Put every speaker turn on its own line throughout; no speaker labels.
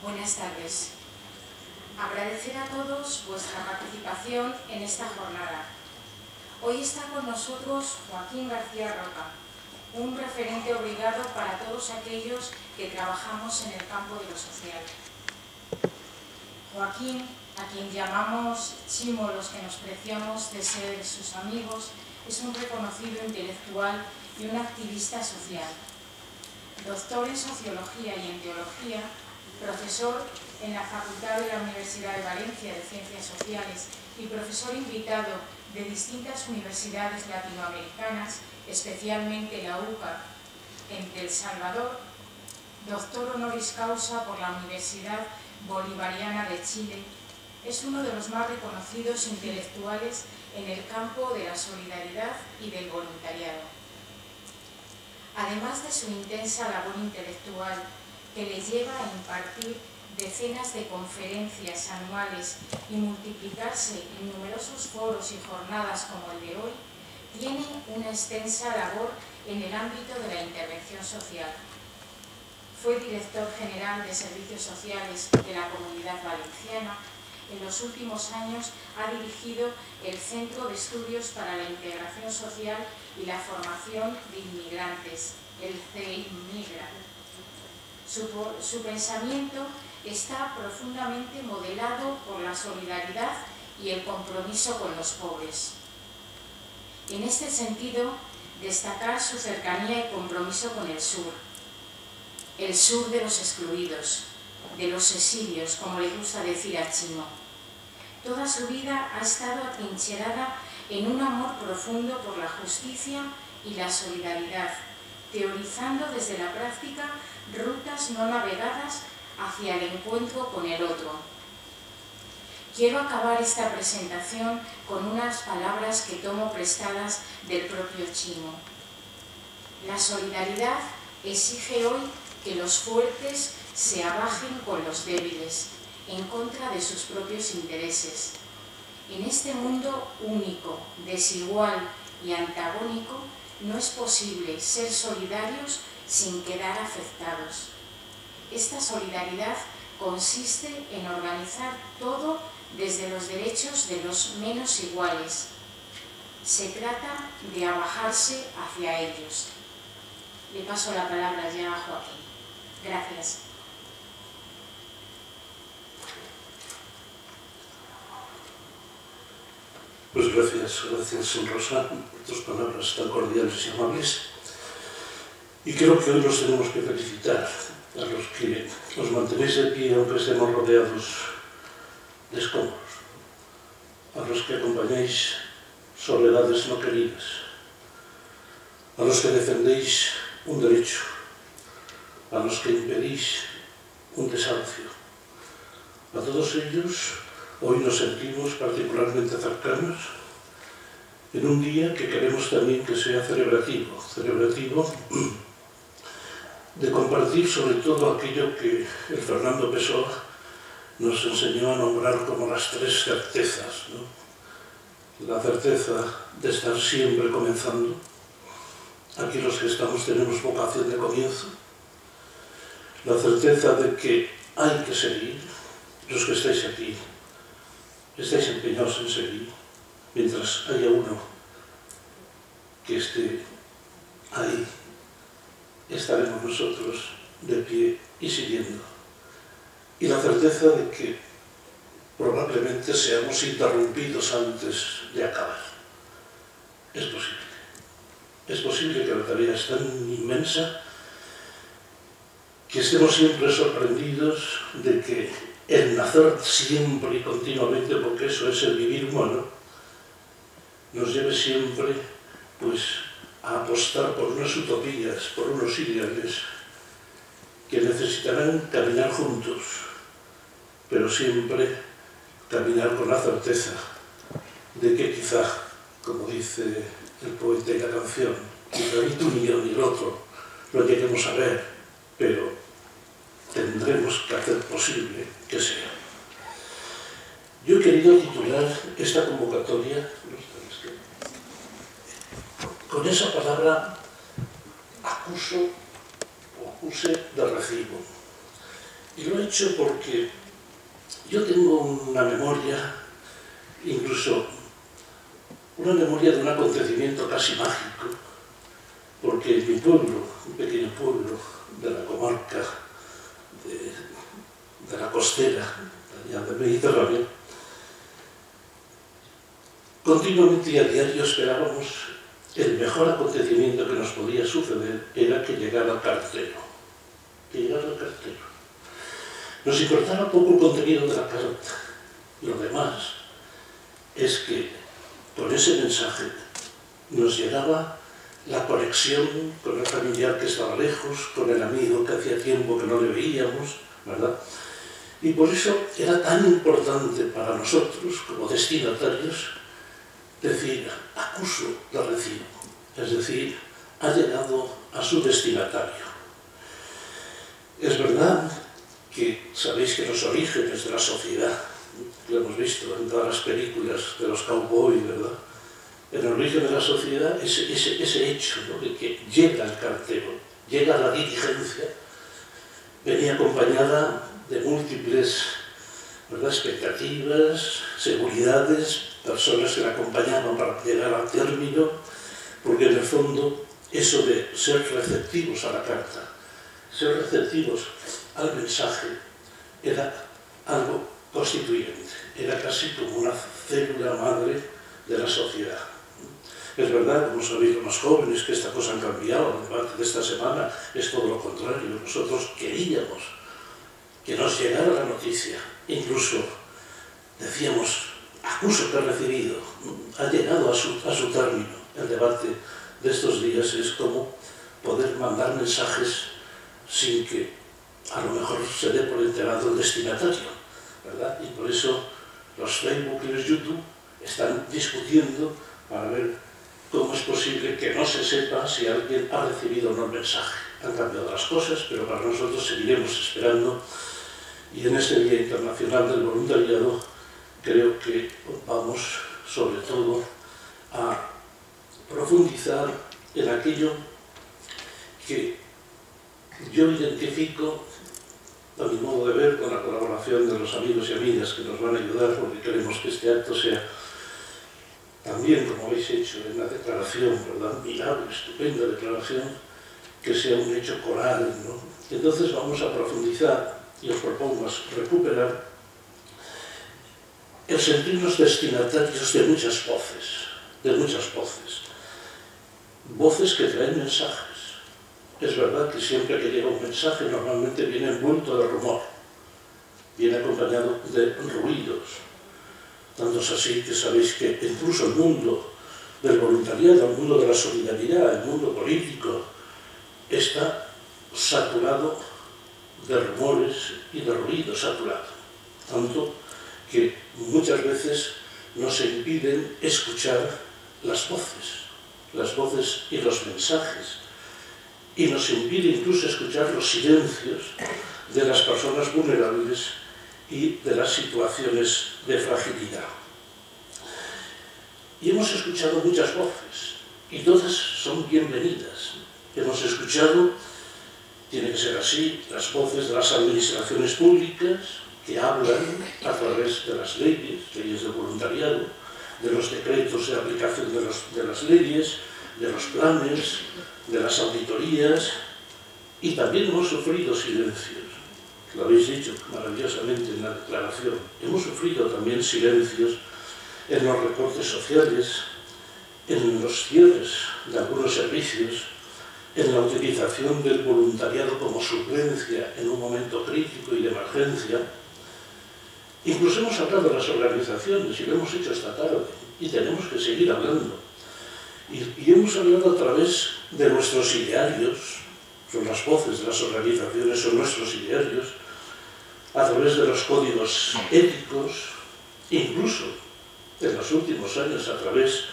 Buenas tardes. Agradecer a todos vuestra participación en esta jornada. Hoy está con nosotros Joaquín García Roca, un referente obligado para todos aquellos que trabajamos en el campo de lo social. Joaquín, a quien llamamos Chimo los que nos preciamos de ser sus amigos, es un reconocido intelectual y un activista social. Doctor en Sociología y en Teología, profesor en la Facultad de la Universidad de Valencia de Ciencias Sociales y profesor invitado de distintas universidades latinoamericanas, especialmente la UCA en El Salvador, doctor honoris causa por la Universidad Bolivariana de Chile, es uno de los más reconocidos intelectuales en el campo de la solidaridad y del voluntariado. Además de su intensa labor intelectual, que le lleva a impartir decenas de conferencias anuales y multiplicarse en numerosos foros y jornadas como el de hoy, tiene una extensa labor en el ámbito de la intervención social. Fue director general de Servicios Sociales de la Comunidad Valenciana. En los últimos años ha dirigido el Centro de Estudios para la Integración Social y la Formación de Inmigrantes, el CEIMIGRA. Su pensamiento está profundamente modelado por la solidaridad y el compromiso con los pobres. En este sentido, destacar su cercanía y compromiso con el sur de los excluidos, de los exilios, como le gusta decir a Chimo. Toda su vida ha estado atrincherada en un amor profundo por la justicia y la solidaridad, teorizando desde la práctica rutas no navegadas hacia el encuentro con el otro. Quiero acabar esta presentación con unas palabras que tomo prestadas del propio Chimo. La solidaridad exige hoy que los fuertes se abajen con los débiles, en contra de sus propios intereses. En este mundo único, desigual y antagónico, no es posible ser solidarios sin quedar afectados. Esta solidaridad consiste en organizar todo desde los derechos de los menos iguales. Se trata de abajarse hacia ellos. Le paso la palabra ya a Joaquín. Gracias.
Pues gracias, Rosa, por tus palabras tan cordiales y amables. Y creo que hoy los tenemos que felicitar a los que os mantenéis de pie aunque estemos rodeados de escombros, a los que acompañáis soledades no queridas, a los que defendéis un derecho, a los que impedís un desahucio. A todos ellos hoy nos sentimos particularmente cercanos en un día que queremos también que sea celebrativo de compartir sobre todo aquello que el Fernando Pessoa nos enseñó a nombrar como las tres certezas, ¿no? La certeza de estar siempre comenzando. Aquí los que estamos tenemos vocación de comienzo. La certeza de que hay que seguir. Los que estáis aquí estáis empeñados en seguir, mientras haya uno que esté ahí, estaremos nosotros de pie y siguiendo. Y la certeza de que probablemente seamos interrumpidos antes de acabar. Es posible. Es posible que la tarea es tan inmensa que estemos siempre sorprendidos de que el nacer siempre y continuamente, porque eso es el vivir humano, nos lleve siempre pues, a apostar por unas utopías, por unos ideales que necesitarán caminar juntos, pero siempre caminar con la certeza de que quizá, como dice el poeta y la canción, quizá ni tú ni yo ni el otro lo lleguemos a ver, pero tendremos que hacer posible que sea. Yo he querido titular esta convocatoria con esa palabra acuse de recibo. Y lo he hecho porque yo tengo una memoria, incluso una memoria de un acontecimiento casi mágico, porque en mi pueblo, un pequeño pueblo de la comarca de la costera, allá del Mediterráneo, continuamente y a diario esperábamos el mejor acontecimiento que nos podía suceder era que llegara el cartero. Nos importaba poco el contenido de la carta. Lo demás es que con ese mensaje nos llegaba la conexión con el familiar que estaba lejos, con el amigo que hacía tiempo que no le veíamos, ¿verdad? Y por eso era tan importante para nosotros, como destinatarios, decir, acuso de recibo, es decir, ha llegado a su destinatario. Es verdad que sabéis que los orígenes de la sociedad, lo hemos visto en todas las películas de los cowboys, ¿verdad? En el origen de la sociedad, ese hecho, ¿no?, de que llega el cartero, llega la diligencia, venía acompañada de múltiples, ¿verdad?, expectativas, seguridades, personas que la acompañaban para llegar al término, porque en el fondo eso de ser receptivos a la carta, ser receptivos al mensaje, era algo constituyente, era casi como una célula madre de la sociedad. Es verdad, como sabéis los más jóvenes, que esta cosa ha cambiado, el debate de esta semana es todo lo contrario. Nosotros queríamos que nos llegara la noticia, incluso decíamos, acuso que ha recibido, ha llegado a su término. El debate de estos días es cómo poder mandar mensajes sin que a lo mejor se dé por enterado el destinatario, ¿verdad? Y por eso los Facebook y los YouTube están discutiendo para ver cómo es posible que no se sepa si alguien ha recibido o no el mensaje. Han cambiado las cosas, pero para nosotros seguiremos esperando. Y en este Día Internacional del Voluntariado creo que vamos sobre todo a profundizar en aquello que yo identifico, a mi modo de ver, con la colaboración de los amigos y amigas que nos van a ayudar, porque queremos que este acto sea también, como habéis hecho en la declaración, ¿verdad?, admirable, estupenda declaración, que sea un hecho coral, ¿no? Entonces vamos a profundizar y os propongo recuperar el sentirnos destinatarios de muchas voces, voces que traen mensajes. Es verdad que siempre que llega un mensaje normalmente viene envuelto de rumor, viene acompañado de ruidos. Tanto es así que sabéis que incluso el mundo del voluntariado, el mundo de la solidaridad, el mundo político, está saturado de rumores y de ruido saturado. Tanto que muchas veces nos impiden escuchar las voces y los mensajes. Y nos impide incluso escuchar los silencios de las personas vulnerables y de las situaciones de fragilidad. Y hemos escuchado muchas voces, y todas son bienvenidas. Hemos escuchado, tiene que ser así, las voces de las administraciones públicas, que hablan a través de las leyes de voluntariado, de los decretos de aplicación de las leyes, de los planes, de las auditorías, y también hemos sufrido silencios. Lo habéis dicho maravillosamente en la declaración. Hemos sufrido también silencios en los recortes sociales, en los cierres de algunos servicios, en la utilización del voluntariado como suplencia en un momento crítico y de emergencia. Incluso hemos hablado de las organizaciones, y lo hemos hecho esta tarde, y tenemos que seguir hablando. Y hemos hablado a través de nuestros idearios, son las voces de las organizaciones, son nuestros idearios, a través de los códigos éticos, incluso en los últimos años a través,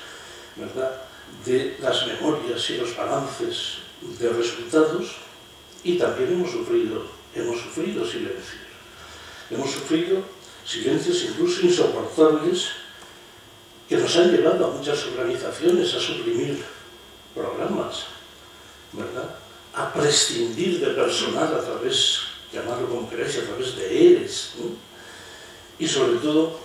¿verdad?, de las memorias y los balances de resultados, y también hemos sufrido silencios. Hemos sufrido silencios incluso insoportables que nos han llevado a muchas organizaciones a suprimir programas, ¿verdad?, a prescindir de personal a través llamarlo como queráis, a través de ERES, ¿no? Y sobre todo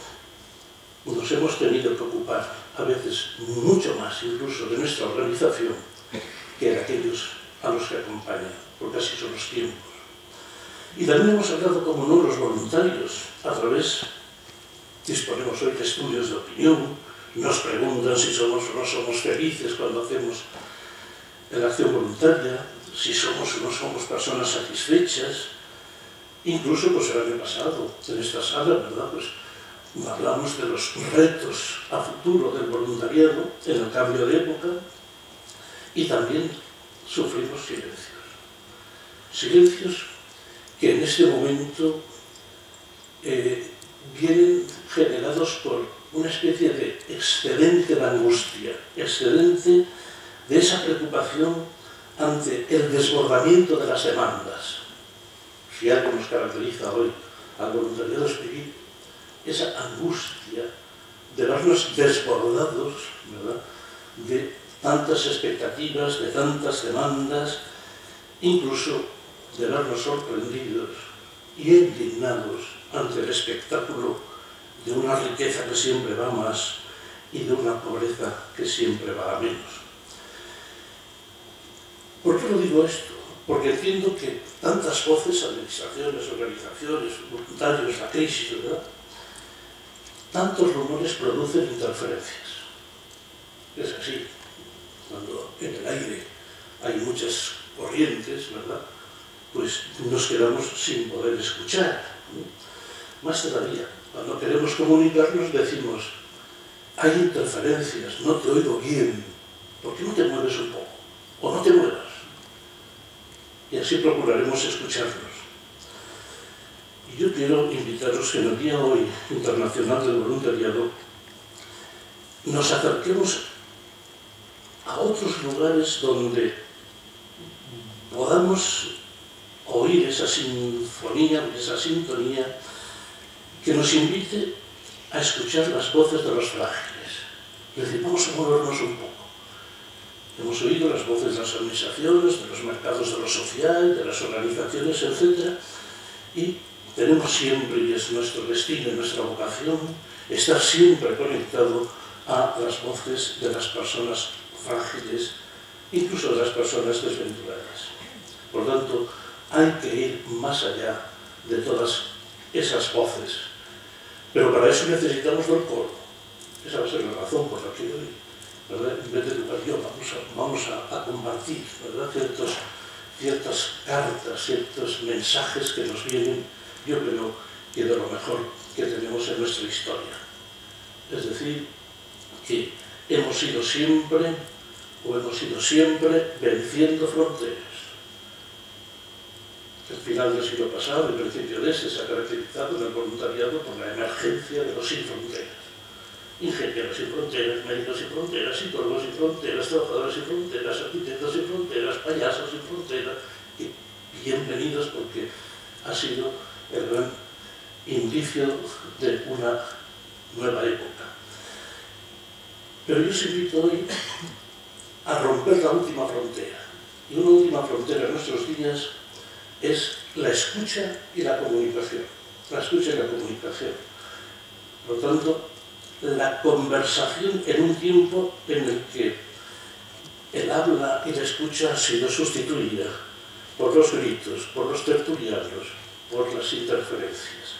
nos hemos tenido que ocupar a veces mucho más incluso de nuestra organización que de aquellos a los que acompañan, porque así son los tiempos. Y también hemos hablado, como no, los voluntarios, a través, disponemos hoy de estudios de opinión, nos preguntan si somos o no somos felices cuando hacemos la acción voluntaria, si somos o no somos personas satisfechas. Incluso, pues el año pasado, en esta sala, ¿verdad?, pues hablamos de los retos a futuro del voluntariado en el cambio de época, y también sufrimos silencios. Silencios que en este momento vienen generados por una especie de excedente de angustia, excedente de esa preocupación ante el desbordamiento de las demandas. Si algo nos caracteriza hoy al voluntariado es vivir esa angustia de vernos desbordados, ¿verdad?, de tantas expectativas, de tantas demandas, incluso de vernos sorprendidos y indignados ante el espectáculo de una riqueza que siempre va a más y de una pobreza que siempre va a menos. ¿Por qué lo digo esto? Porque entiendo que tantas voces, administraciones, organizaciones, voluntarios, la crisis, ¿verdad?, tantos rumores producen interferencias. Es así. Cuando en el aire hay muchas corrientes, ¿verdad?, pues nos quedamos sin poder escuchar, ¿no? Más todavía, cuando queremos comunicarnos decimos, hay interferencias, no te oigo bien, ¿por qué no te mueves un poco? O no te muevas. Y así procuraremos escucharnos. Y yo quiero invitaros que en el Día Hoy Internacional del Voluntariado nos acerquemos a otros lugares donde podamos oír esa sinfonía, esa sintonía que nos invite a escuchar las voces de los frágiles. Es decir, vamos a movernos un poco. Hemos oído las voces de las administraciones, de los mercados de lo social, de las organizaciones, etc. Y tenemos siempre, y es nuestro destino y nuestra vocación, estar siempre conectado a las voces de las personas frágiles, incluso de las personas desventuradas. Por tanto, hay que ir más allá de todas esas voces. Pero para eso necesitamos del coro. Esa va a ser la razón por la que hoy, ¿verdad?, en vez de educar yo, vamos a compartir, ¿verdad?, ciertas cartas, ciertos mensajes que nos vienen, yo creo que de lo mejor que tenemos en nuestra historia. Es decir, que hemos ido siempre venciendo fronteras. El final del siglo pasado, el principio de este, se ha caracterizado en el voluntariado por la emergencia de los sin fronteras. Ingenieros sin fronteras, médicos sin fronteras, psicólogos sin fronteras, trabajadores sin fronteras, arquitectos sin fronteras, payasos sin fronteras. Y bienvenidos, porque ha sido el gran indicio de una nueva época. Pero yo os invito hoy a romper la última frontera. Y una última frontera en nuestros días es la escucha y la comunicación. La escucha y la comunicación. Por lo tanto, la conversación en un tiempo en el que el habla y la escucha ha sido sustituida por los gritos, por los tertulianos, por las interferencias.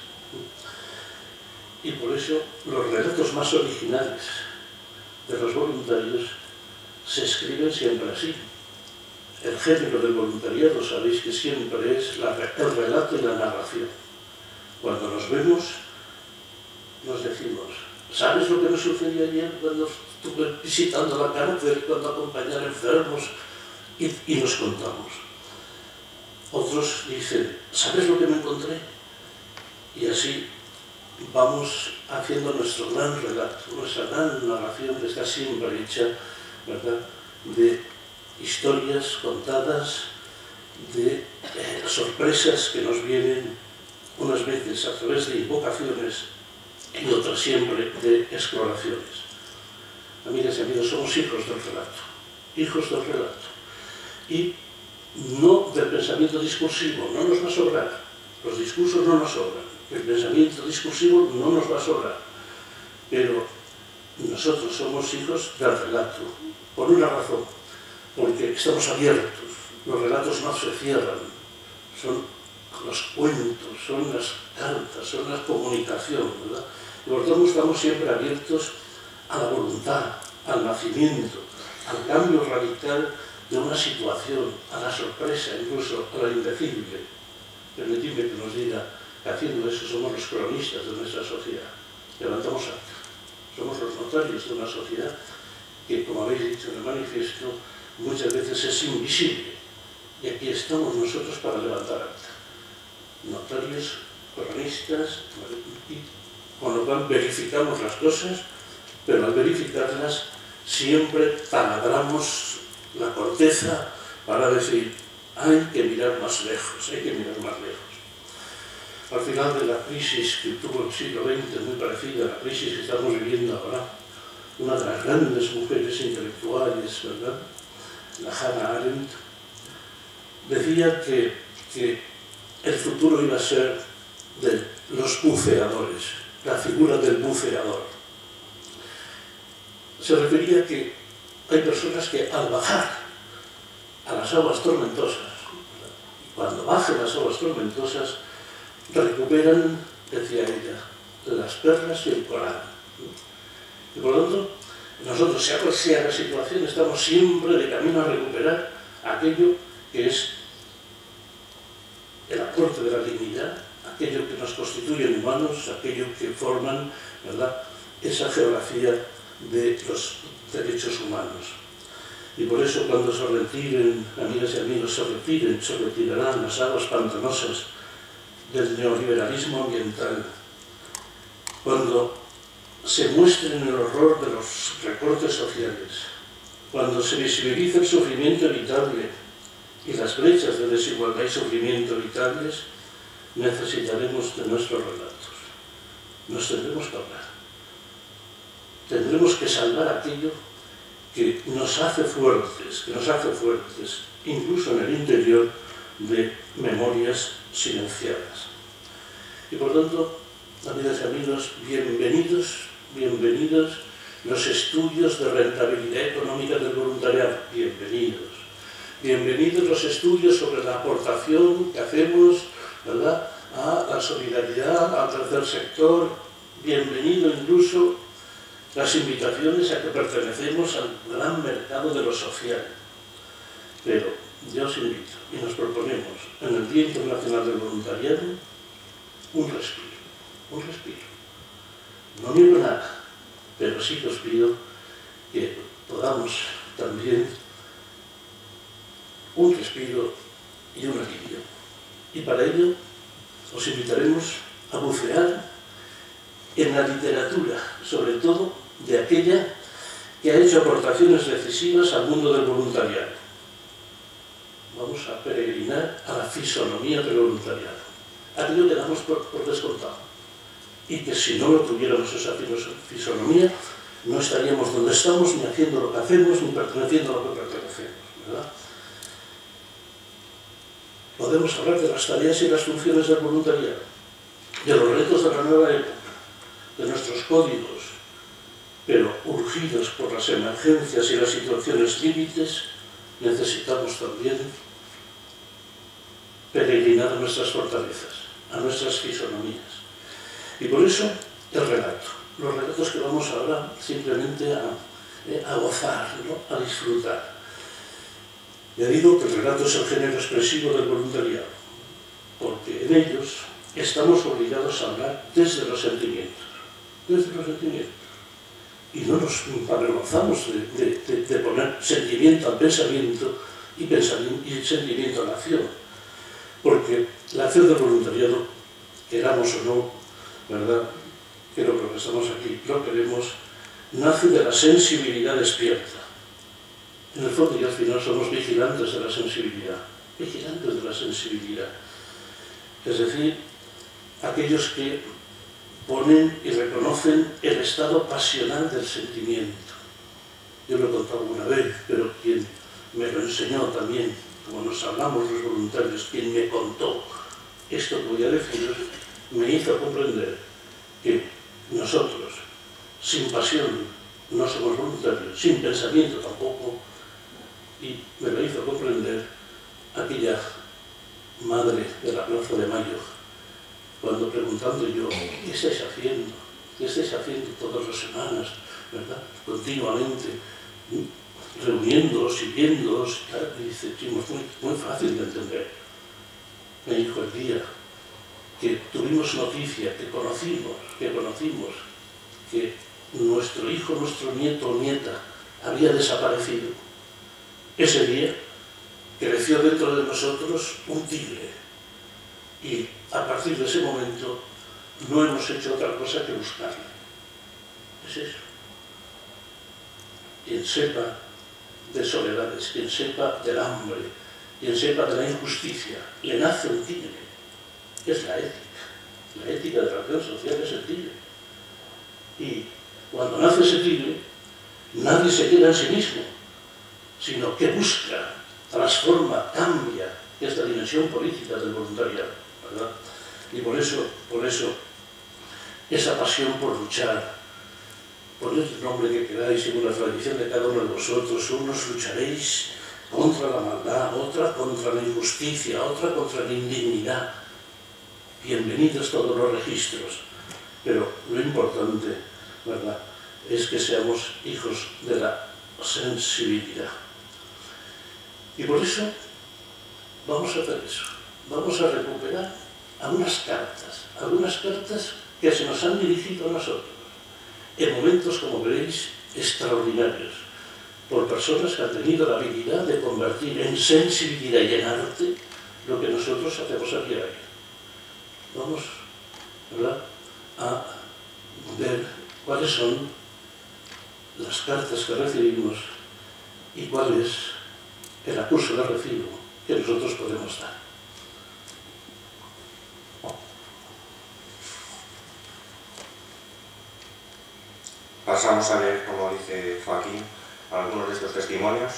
Y por eso los relatos más originales de los voluntarios se escriben siempre así. El género del voluntariado, sabéis que siempre es el relato y la narración. Cuando nos vemos, nos decimos, ¿sabes lo que me sucedió ayer cuando estuve visitando la cárcel, cuando acompañé a enfermos? Y nos contamos. Otros dicen, ¿sabes lo que me encontré? Y así vamos haciendo nuestro gran relato, nuestra gran narración que está siempre hecha, ¿verdad?, de historias contadas, de sorpresas que nos vienen unas veces a través de invocaciones y otras siempre de exploraciones. Amigas y amigos, somos hijos del relato, y no del pensamiento discursivo, no nos va a sobrar, Los discursos no nos sobran, el pensamiento discursivo no nos va a sobrar, pero nosotros somos hijos del relato, por una razón, porque estamos abiertos, los relatos no se cierran, son los cuentos, son las cartas, son la comunicación, ¿verdad? Y por tanto estamos siempre abiertos a la voluntad, al nacimiento, al cambio radical de una situación, a la sorpresa, incluso a la indecible. Permitidme que nos diga que haciendo eso somos los cronistas de nuestra sociedad. Levantamos acta. Somos los notarios de una sociedad que, como habéis dicho en el manifiesto, muchas veces es invisible. Y aquí estamos nosotros para levantar acta. Notarios, cronistas, y con lo cual verificamos las cosas, pero al verificarlas siempre taladramos la corteza para decir hay que mirar más lejos, hay que mirar más lejos. Al final de la crisis que tuvo el siglo XX, muy parecida a la crisis que estamos viviendo ahora, una de las grandes mujeres intelectuales, ¿verdad?, la Hannah Arendt, decía que el futuro iba a ser de los buceadores, la figura del buceador. Se refería a que hay personas que al bajar a las aguas tormentosas, y cuando bajen las aguas tormentosas, recuperan, decía ella, las perlas y el coral. Y por lo tanto, nosotros, sea cual sea la situación, estamos siempre de camino a recuperar aquello que es el aporte de la dignidad, aquello que nos constituyen humanos, aquello que forman, ¿verdad?, esa geografía de los derechos humanos. Y por eso cuando se retiren, amigas y amigos, se retirarán las aguas pantanosas del neoliberalismo ambiental, cuando se muestren el horror de los recortes sociales, cuando se visibilice el sufrimiento evitable y las brechas de desigualdad y sufrimiento evitables, necesitaremos de nuestros relatos. Nos tendremos que hablar. Tendremos que salvar aquello que nos hace fuertes, incluso en el interior de memorias silenciadas. Y por tanto, amigas y amigos, bienvenidos los estudios de rentabilidad económica del voluntariado, bienvenidos los estudios sobre la aportación que hacemos, ¿verdad?, a la solidaridad, al tercer sector, bienvenido incluso las invitaciones a que pertenecemos al gran mercado de lo social. Pero yo os invito y nos proponemos en el Día Internacional del Voluntariado un respiro. No niego nada, pero sí que os pido que podamos también un respiro y un alivio. Y para ello os invitaremos a bucear en la literatura, sobre todo de aquella que ha hecho aportaciones decisivas al mundo del voluntariado. Vamos a peregrinar a la fisonomía del voluntariado, aquello que damos por descontado, y que si no lo tuviéramos esa fisonomía, no estaríamos donde estamos, ni haciendo lo que hacemos, ni perteneciendo a lo que pertenecemos, ¿verdad? Podemos hablar de las tareas y las funciones del voluntariado, de los retos de la nueva época, de nuestros códigos, pero urgidos por las emergencias y las situaciones límites, necesitamos también peregrinar a nuestras fortalezas, a nuestras fisonomías. Y por eso el relato, los relatos que vamos ahora simplemente a gozar, ¿no?, a disfrutar. Ya digo que el relato es el género expresivo del voluntariado, porque en ellos estamos obligados a hablar desde los sentimientos, y no nos avergonzamos de poner sentimiento al pensamiento y sentimiento a la acción, porque la acción del voluntariado, queramos o no, ¿verdad?, creo que lo que estamos aquí lo queremos, nace de la sensibilidad despierta. En el fondo y al final somos vigilantes de la sensibilidad, es decir, aquellos que ponen y reconocen el estado pasional del sentimiento. Yo lo he contado alguna vez, pero quien me lo enseñó también, como nos hablamos los voluntarios, quien me contó esto que voy a deciros me hizo comprender que nosotros, sin pasión, no somos voluntarios, sin pensamiento tampoco, y me lo hizo comprender aquella madre de la Plaza de Mayo, cuando preguntando yo, ¿qué estáis haciendo? ¿Qué estáis haciendo todas las semanas, verdad? Continuamente, reuniéndolos y viéndolos, y tal, y dice, chicos, muy fácil de entender. Me dijo el día que tuvimos noticia, que conocimos que nuestro hijo, nuestro nieto o nieta había desaparecido. Ese día creció dentro de nosotros un tigre y a partir de ese momento no hemos hecho otra cosa que buscarle. Es eso. Quien sepa de soledades, quien sepa del hambre, quien sepa de la injusticia, le nace un tigre. Es la ética. La ética de la acción social es el tigre. Y cuando nace ese tigre, nadie se queda en sí mismo, sino que busca, transforma, cambia esta dimensión política del voluntariado, ¿verdad? Y por eso esa pasión por luchar, poned el nombre que queráis según la tradición de cada uno de vosotros, unos lucharéis contra la maldad, otra contra la injusticia, otra contra la indignidad. Bienvenidos todos los registros, pero lo importante, ¿verdad?, es que seamos hijos de la sensibilidad. Y por eso vamos a hacer eso, vamos a recuperar algunas cartas que se nos han dirigido a nosotros, en momentos, como veréis, extraordinarios, por personas que han tenido la habilidad de convertir en sensibilidad y en arte lo que nosotros hacemos a diario. Vamos, ¿verdad?, a ver cuáles son las cartas que recibimos y cuál es el acuso de recibo que nosotros podemos dar.
Pasamos a ver, como dice Joaquín, algunos de estos testimonios.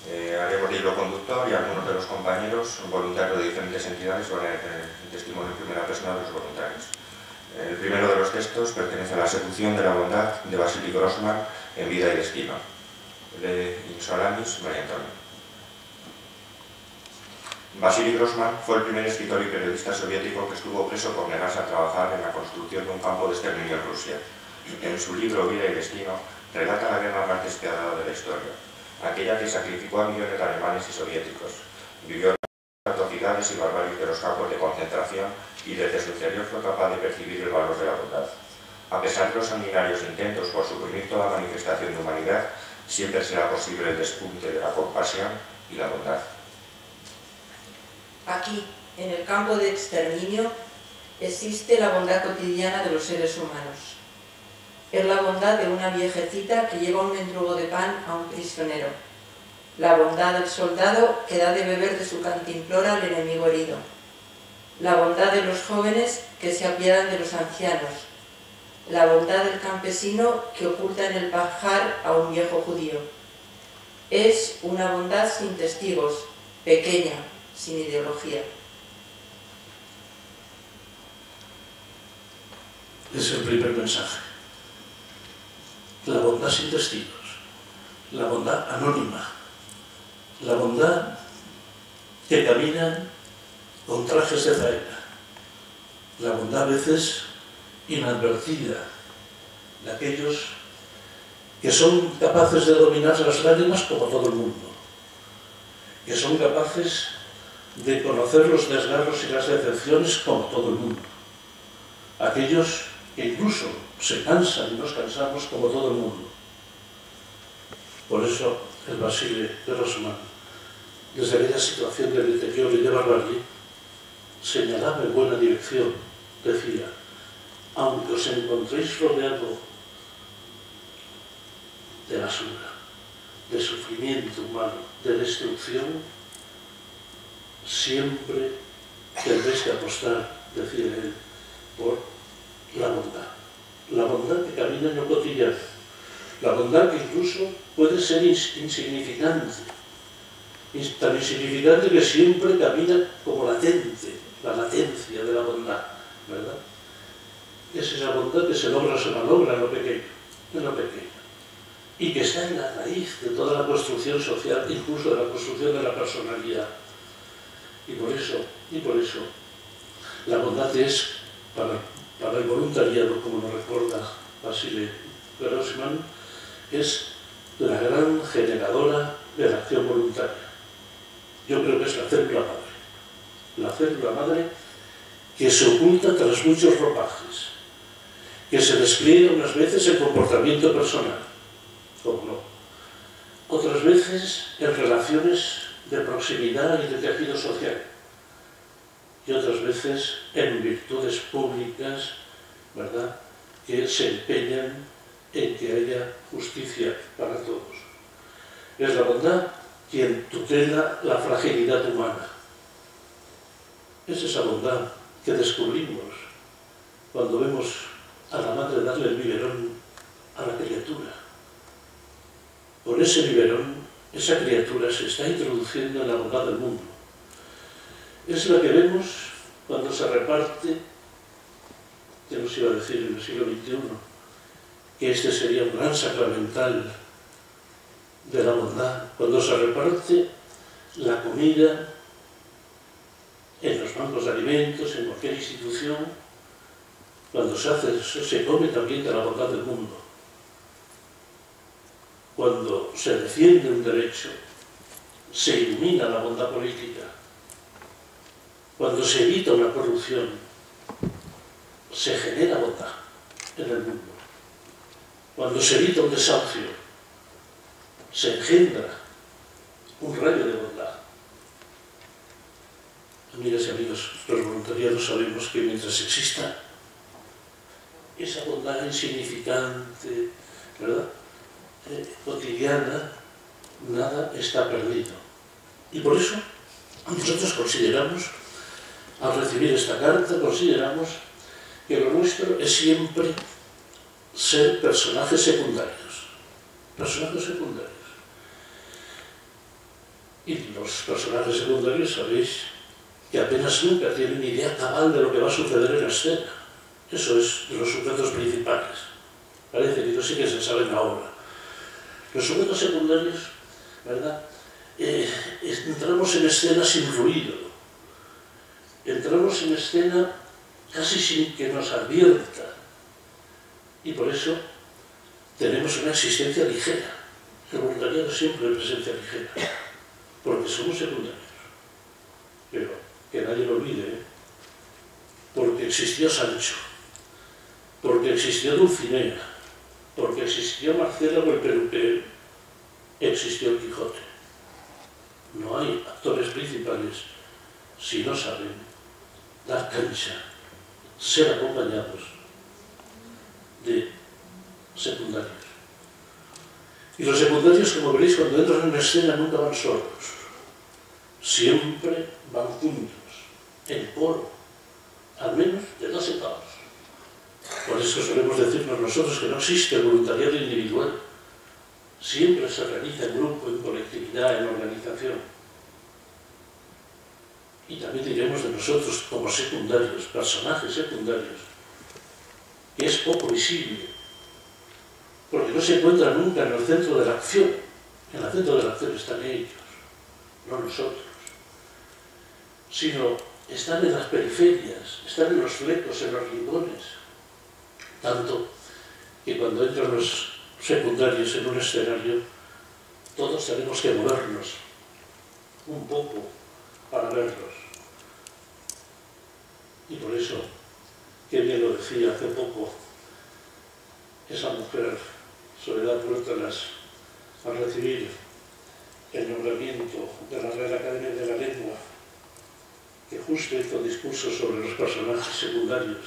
Haremos el hilo conductor y algunos de los compañeros voluntarios de diferentes entidades van a el testimonio en primera persona de los voluntarios. El primero de los textos pertenece a la secución de la bondad de Vasily Grossman en Vida y Destino, de Insolanis, María Antonia. Vasily Grossman fue el primer escritor y periodista soviético que estuvo preso por negarse a trabajar en la construcción de un campo de exterminio en Rusia. En su libro Vida y Destino relata la guerra más despiadada de la historia, aquella que sacrificó a millones de alemanes y soviéticos. Vivió las atrocidades y barbaries de los campos de concentración y desde su interior fue capaz de percibir el valor de la bondad. A pesar de los sanguinarios intentos por suprimir toda manifestación de humanidad, siempre será posible el despunte de la compasión y la bondad.
Aquí, en el campo de exterminio, existe la bondad cotidiana de los seres humanos. Es la bondad de una viejecita que lleva un mendrugo de pan a un prisionero. La bondad del soldado que da de beber de su cantimplora al enemigo herido. La bondad de los jóvenes que se apiadan de los ancianos. La bondad del campesino que oculta en el pajar a un viejo judío. Es una bondad sin testigos, pequeña, sin ideología.
Es el primer mensaje. La bondad sin testigos, la bondad anónima, la bondad que camina con trajes de faena, la bondad a veces inadvertida, de aquellos que son capaces de dominar las lágrimas como todo el mundo, que son capaces de conocer los desgarros y las decepciones como todo el mundo, aquellos que incluso se cansan y nos cansamos como todo el mundo. Por eso el Vasily Grossman, desde aquella situación de deterioro y de barbarie, señalaba en buena dirección, decía, aunque os encontréis rodeado de basura, de sufrimiento humano, de destrucción, siempre tendréis que apostar, decía él, por la bondad que camina en lo cotidiano, la bondad que incluso puede ser insignificante, tan insignificante que siempre camina como latente, la latencia de la bondad, ¿verdad? Es esa bondad que se logra o se malogra en lo pequeño, y que está en la raíz de toda la construcción social, incluso de la construcción de la personalidad. Y por eso, la bondad es, para el voluntariado, como nos recuerda Basile Grossman, es la gran generadora de la acción voluntaria. Yo creo que es la célula madre que se oculta tras muchos ropajes, que se despliega unas veces en comportamiento personal, como no, otras veces en relaciones de proximidad y de tejido social, y otras veces en virtudes públicas, ¿verdad?, que se empeñan en que haya justicia para todos. Es la bondad quien tutela la fragilidad humana. Es esa bondad que descubrimos cuando vemos a la madre darle el biberón a la criatura. Por ese biberón, esa criatura se está introduciendo en la bondad del mundo. Es la que vemos cuando se reparte, ya nos iba a decir en el siglo XXI, que este sería un gran sacramental de la bondad, cuando se reparte la comida en los bancos de alimentos, en cualquier institución, cuando se come también de la bondad del mundo. Cuando se defiende un derecho, se ilumina la bondad política. Cuando se evita una corrupción, se genera bondad en el mundo. Cuando se evita un desahucio, se engendra un rayo de bondad. Amigas y amigos, los voluntariados sabemos que mientras exista esa bondad insignificante, ¿verdad?, cotidiana, nada está perdido. Y por eso nosotros consideramos, al recibir esta carta, consideramos que lo nuestro es siempre ser personajes secundarios. Personajes secundarios. Y los personajes secundarios, sabéis, que apenas nunca tienen idea cabal de lo que va a suceder en la escena. Eso es de los sujetos principales. Parece que ellos sí que se saben ahora. Los sujetos secundarios, ¿verdad?, entramos en escena sin ruido. Entramos en escena casi sin que nos advierta. Y por eso tenemos una existencia ligera. El voluntariado siempre es presencia ligera, porque somos secundarios. Pero que nadie lo olvide, ¿eh? Porque existió Sancho, porque existió Dulcinea, porque existió Marcelo el peluquero, existió el Quijote. No hay actores principales si no saben dar cancha, ser acompañados de secundarios. Y los secundarios, como veréis, cuando entran en una escena nunca van solos, siempre van juntos, en coro, al menos de 12 pasos. Por eso solemos decirnos nosotros que no existe el voluntariado individual. Siempre se realiza en grupo, en colectividad, en organización. Y también diremos de nosotros como secundarios, personajes secundarios, que es poco visible, porque no se encuentran nunca en el centro de la acción. En el centro de la acción están ellos, no nosotros, sino están en las periferias, están en los flecos, en los rincones. Tanto que cuando entran los secundarios en un escenario, todos tenemos que movernos un poco para verlos. Y por eso, que bien lo decía hace poco esa mujer, Soledad Puertas, al recibir el nombramiento de la Real Academia de la Lengua, que justo hizo discursos sobre los personajes secundarios.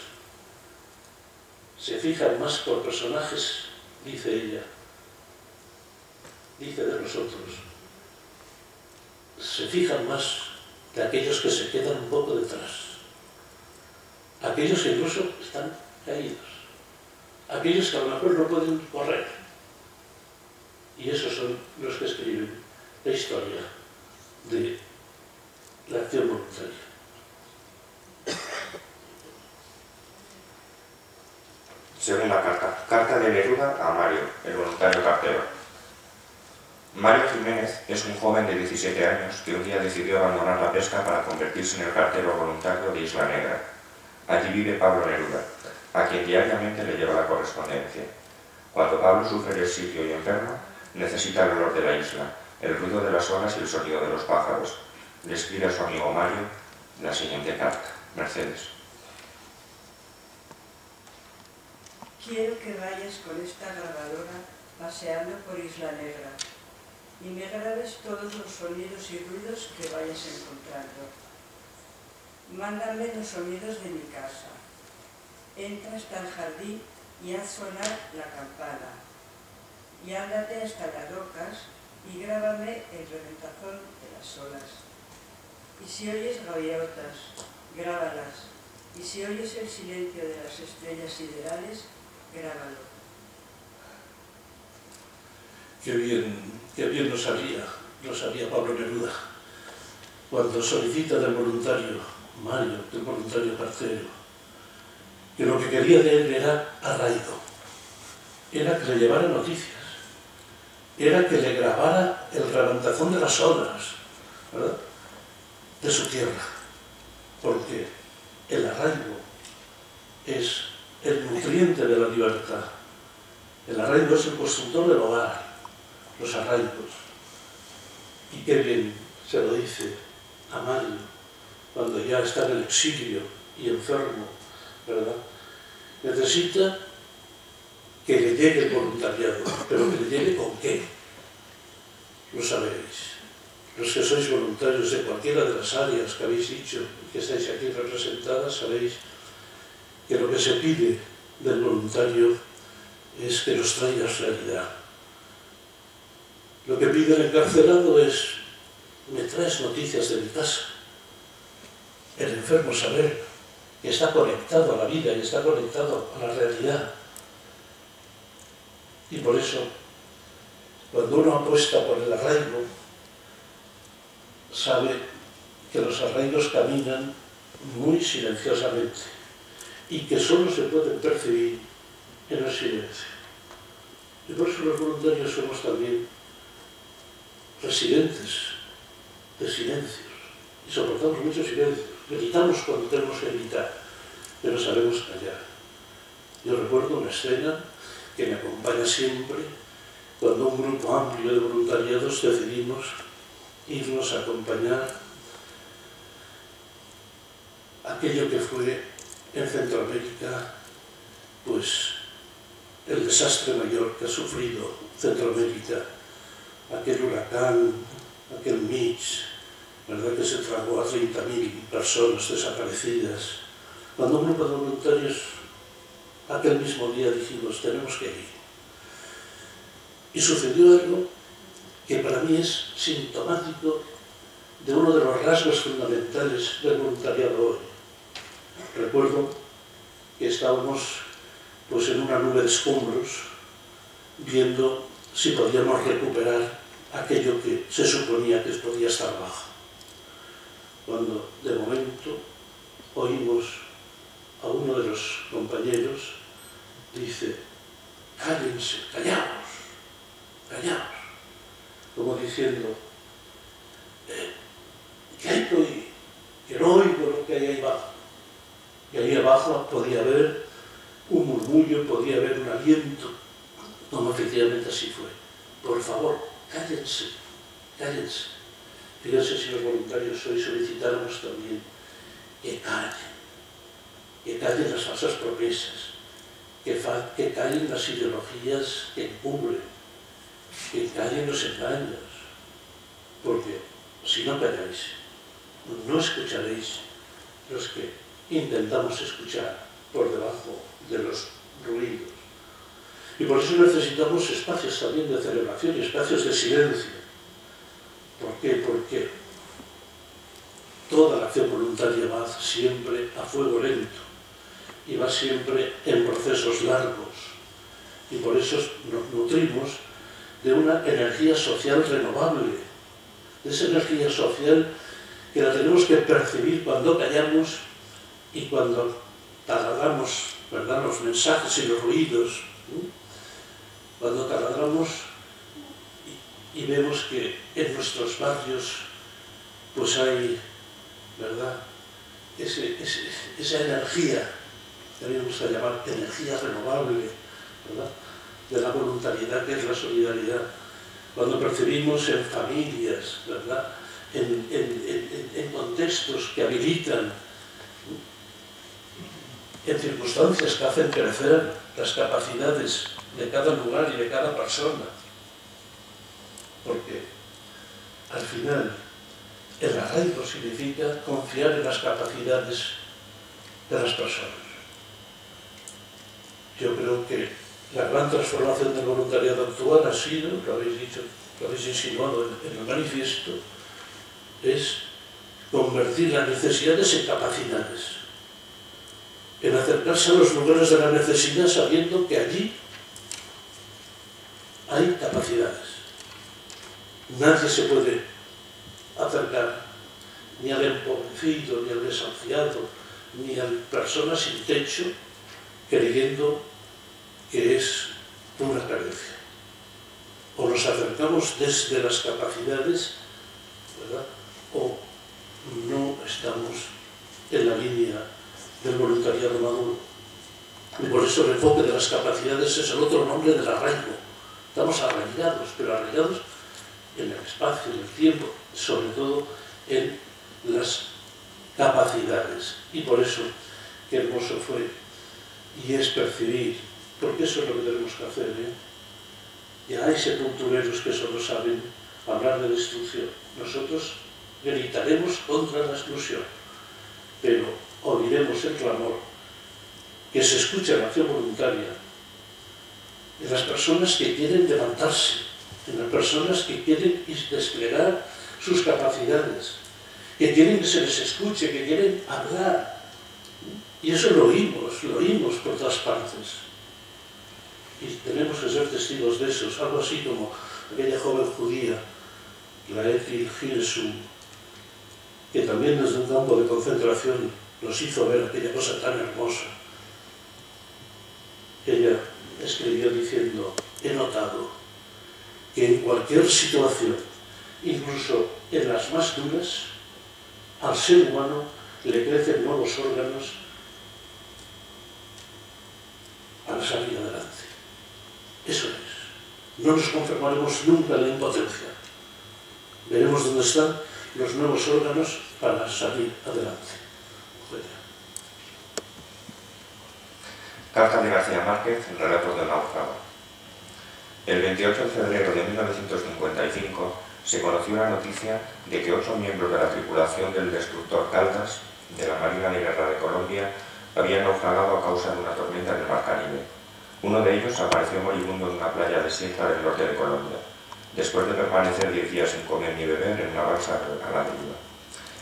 Se fijan más por personajes, dice ella, dice de nosotros, se fijan más de aquellos que se quedan un poco detrás, aquellos que incluso están caídos, aquellos que a lo mejor no pueden correr. Y esos son los que escriben la historia de la acción voluntaria.
Segunda carta. Carta de Neruda a Mario, el voluntario cartero. Mario Jiménez es un joven de 17 años que un día decidió abandonar la pesca para convertirse en el cartero voluntario de Isla Negra. Allí vive Pablo Neruda, a quien diariamente le lleva la correspondencia. Cuando Pablo sufre el exilio y enferma, necesita el olor de la isla, el ruido de las olas y el sonido de los pájaros. Le escribe a su amigo Mario la siguiente carta. Mercedes.
Quiero que vayas con esta grabadora paseando por Isla Negra y me grabes todos los sonidos y ruidos que vayas encontrando. Mándame los sonidos de mi casa. Entra hasta el jardín y haz sonar la campana. Y ándate hasta las rocas y grábame el reventazón de las olas. Y si oyes gaviotas, grábalas. Y si oyes el silencio de las estrellas siderales, grábalo.
Qué bien lo sabía Pablo Neruda, cuando solicita del voluntario Mario, del voluntario cartero, que lo que quería de él era arraigo, era que le llevara noticias, era que le grabara el reventazón de las olas, ¿verdad?, de su tierra, porque el arraigo es el nutriente de la libertad. El arraigo es el constructor del hogar, los arraigos. Y qué bien se lo dice a Mario cuando ya está en el exilio y enfermo, ¿verdad? Necesita que le llegue el voluntariado, pero que le llegue con qué. Lo sabéis. Los que sois voluntarios de cualquiera de las áreas que habéis dicho y que estáis aquí representadas, sabéis que lo que se pide del voluntario es que nos traigas realidad. Lo que pide el encarcelado es: me traes noticias de mi casa. El enfermo saber que está conectado a la vida y está conectado a la realidad. Y por eso, cuando uno apuesta por el arraigo, sabe que los arraigos caminan muy silenciosamente y que solo se pueden percibir en el silencio. Y por eso los voluntarios somos también residentes de silencios y soportamos muchos silencios. Gritamos cuando tenemos que gritar, pero sabemos callar. Yo recuerdo una escena que me acompaña siempre cuando un grupo amplio de voluntariados decidimos irnos a acompañar aquello que fue en Centroamérica, pues el desastre mayor que ha sufrido Centroamérica, aquel huracán, aquel Mitch, ¿verdad?, que se tragó a 30.000 personas desaparecidas. Cuando un grupo de voluntarios aquel mismo día dijimos: tenemos que ir. Y sucedió algo que para mí es sintomático de uno de los rasgos fundamentales del voluntariado hoy. Recuerdo que estábamos pues en una nube de escombros viendo si podíamos recuperar aquello que se suponía que podía estar bajo. Cuando de momento oímos a uno de los compañeros, dice: cállense, callaos, callaos, como diciendo: ¿qué hay que oír? Que no oigo lo que hay ahí abajo. Y ahí abajo podía haber un murmullo, podía haber un aliento, como efectivamente así fue. Por favor, cállense, cállense. Fíjense si los voluntarios hoy solicitáramos también que callen las falsas promesas, que callen las ideologías que encubren, que callen los engaños, porque si no calláis, no escucharéis los que intentamos escuchar por debajo de los ruidos. Y por eso necesitamos espacios también de celebración y espacios de silencio. ¿Por qué? Porque toda la acción voluntaria va siempre a fuego lento y va siempre en procesos largos. Y por eso nos nutrimos de una energía social renovable, de esa energía social que la tenemos que percibir cuando callamos y cuando taladramos, ¿verdad?, los mensajes y los ruidos, ¿no? Cuando taladramos y vemos que en nuestros barrios pues hay, ¿verdad?, esa energía, que a mí me gusta llamar energía renovable, ¿verdad?, de la voluntariedad, que es la solidaridad. Cuando percibimos en familias, ¿verdad?, en contextos que habilitan, en circunstancias que hacen crecer las capacidades de cada lugar y de cada persona. Porque al final el arraigo significa confiar en las capacidades de las personas. Yo creo que la gran transformación del voluntariado actual ha sido, lo habéis dicho, lo habéis insinuado en el manifiesto, es convertir las necesidades en capacidades, en acercarse a los lugares de la necesidad sabiendo que allí hay capacidades. Nadie se puede acercar ni al empobrecido, ni al desahuciado, ni a personas sin techo, creyendo que es una carencia. O nos acercamos desde las capacidades, ¿verdad?, o no estamos en la línea del voluntariado maduro. Y por eso el enfoque de las capacidades es el otro nombre del arraigo. Estamos arraigados, pero arraigados en el espacio, en el tiempo, sobre todo en las capacidades. Y por eso, qué hermoso fue y es percibir, porque eso es lo que tenemos que hacer, ¿eh? Ya hay sepultureros que solo saben hablar de destrucción. Nosotros gritaremos contra la exclusión, pero oiremos el clamor, que se escuche en la acción voluntaria, en las personas que quieren levantarse, en las personas que quieren desplegar sus capacidades, que quieren que se les escuche, que quieren hablar. Y eso lo oímos por todas partes. Y tenemos que ser testigos de eso. Algo así como aquella joven judía, la Ethel Hilesum, que también desde un campo de concentración nos hizo ver aquella cosa tan hermosa. Ella escribió diciendo: he notado que en cualquier situación, incluso en las más duras, al ser humano le crecen nuevos órganos para salir adelante. Eso es. No nos conformaremos nunca en la impotencia. Veremos dónde están los nuevos órganos para salir adelante.
Carta de García Márquez, Relatos del náufrago. El 28 de febrero de 1955 se conoció la noticia de que 8 miembros de la tripulación del destructor Caldas, de la Marina de Guerra de Colombia, habían naufragado a causa de una tormenta en el Mar Caribe. Uno de ellos apareció moribundo en una playa desierta del norte de Colombia, después de permanecer 10 días sin comer ni beber en una balsa a la deriva.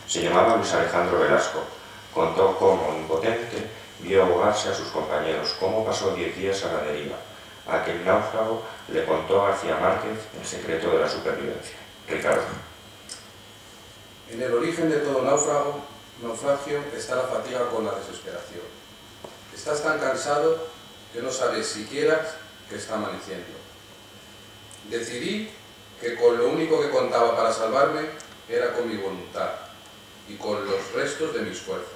Se llamaba Luis Alejandro Velasco. Contó cómo, impotente, vio ahogarse a sus compañeros, cómo pasó 10 días a la deriva. Aquel náufrago le contó a García Márquez el secreto de la supervivencia. Ricardo.
En el origen de todo naufragio está la fatiga con la desesperación. Estás tan cansado que no sabes siquiera que está amaneciendo. Decidí que con lo único que contaba para salvarme era con mi voluntad y con los restos de mis fuerzas.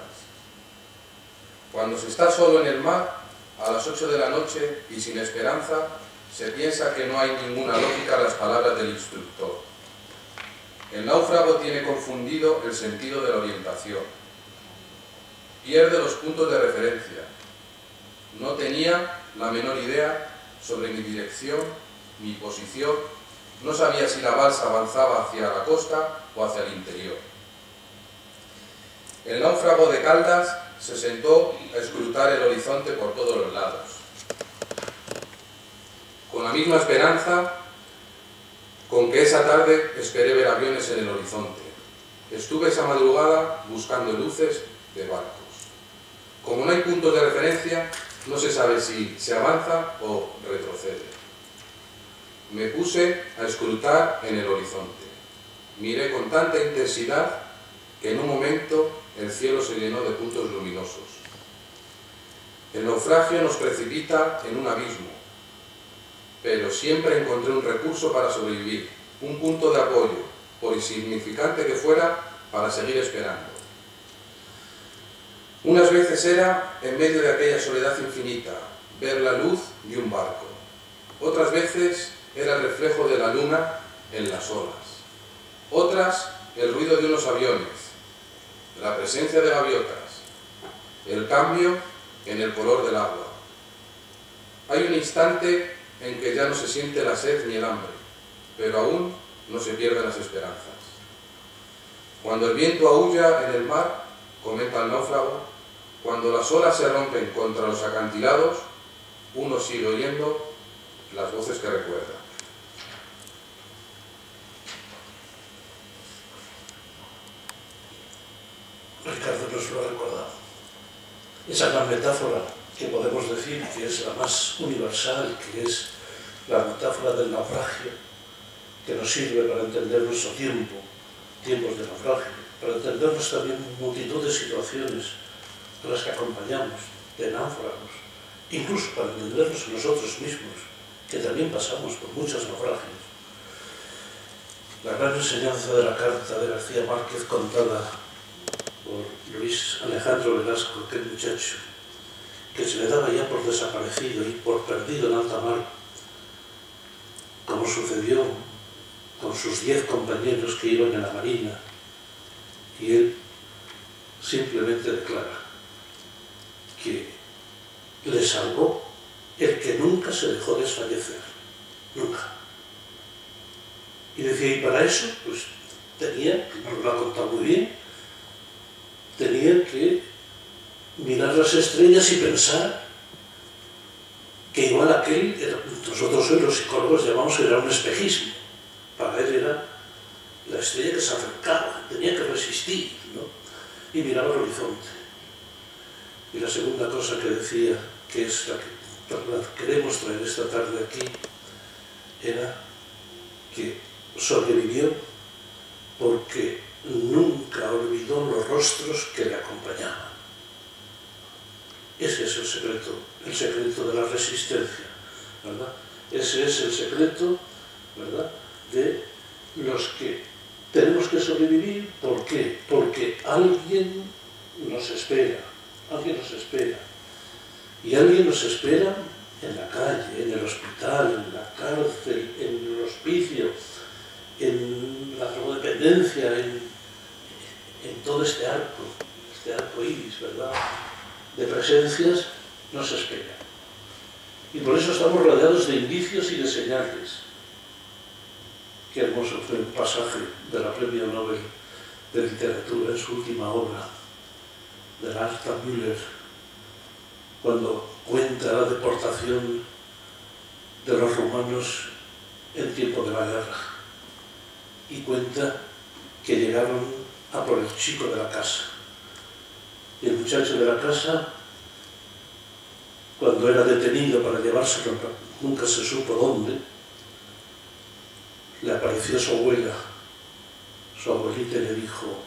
Cuando se está solo en el mar, a las 8 de la noche y sin esperanza, se piensa que no hay ninguna lógica en las palabras del instructor. El náufrago tiene confundido el sentido de la orientación. Pierde los puntos de referencia. No tenía la menor idea sobre mi dirección, mi posición. No sabía si la balsa avanzaba hacia la costa o hacia el interior. El náufrago de Caldas se sentó a escrutar el horizonte por todos los lados. Con la misma esperanza con que esa tarde esperé ver aviones en el horizonte. Estuve esa madrugada buscando luces de barcos. Como no hay puntos de referencia, no se sabe si se avanza o retrocede. Me puse a escrutar en el horizonte. Miré con tanta intensidad que en un momento el cielo se llenó de puntos luminosos. El naufragio nos precipita en un abismo, pero siempre encontré un recurso para sobrevivir, un punto de apoyo, por insignificante que fuera, para seguir esperando. Unas veces era, en medio de aquella soledad infinita, ver la luz de un barco. Otras veces era el reflejo de la luna en las olas. Otras, el ruido de unos aviones, la presencia de gaviotas, el cambio en el color del agua. Hay un instante en que ya no se siente la sed ni el hambre, pero aún no se pierden las esperanzas. Cuando el viento aúlla en el mar, comenta el náufrago, cuando las olas se rompen contra los acantilados, uno sigue oyendo las voces que recuerda.
Ricardo nos lo ha recordado. Esa gran metáfora que podemos decir que es la más universal, que es la metáfora del naufragio, que nos sirve para entender nuestro tiempo, tiempos de naufragio, para entendernos también multitud de situaciones a las que acompañamos, de náufragos, incluso para entendernos a nosotros mismos, que también pasamos por muchos naufragios. La gran enseñanza de la carta de García Márquez contada por Luis Alejandro Velasco, aquel muchacho que se le daba ya por desaparecido y por perdido en alta mar, como sucedió con sus 10 compañeros que iban en la marina, y él simplemente declara que le salvó el que nunca se dejó desfallecer, nunca. Y decía, y para eso, pues tenía, que nos lo ha contado muy bien, tenía que mirar las estrellas y pensar que igual aquel, nosotros hoy los psicólogos llamamos que era un espejismo, para él era la estrella que se acercaba, tenía que resistir, ¿no? Y miraba el horizonte. Y la segunda cosa que decía, que es la que queremos traer esta tarde aquí, era que sobrevivió porque nunca olvidó los rostros que le acompañaban. Ese es el secreto de la resistencia, ¿verdad? Ese es el secreto, ¿verdad?, de los que tenemos que sobrevivir. ¿Por qué? Porque alguien nos espera, y alguien nos espera en la calle, en el hospital, en la cárcel, en el hospicio, en la drogodependencia, en todo este arco iris, ¿verdad?, de presencias, nos espera. Y por eso estamos rodeados de indicios y de señales. Qué hermoso fue el pasaje de la Premio Nobel de Literatura en su última obra, de Arthur Müller, cuando cuenta la deportación de los rumanos en tiempo de la guerra, y cuenta que llegaron a por el chico de la casa. Y el muchacho de la casa, cuando era detenido para llevárselo, nunca se supo dónde, le apareció su abuela. Su abuelita le dijo,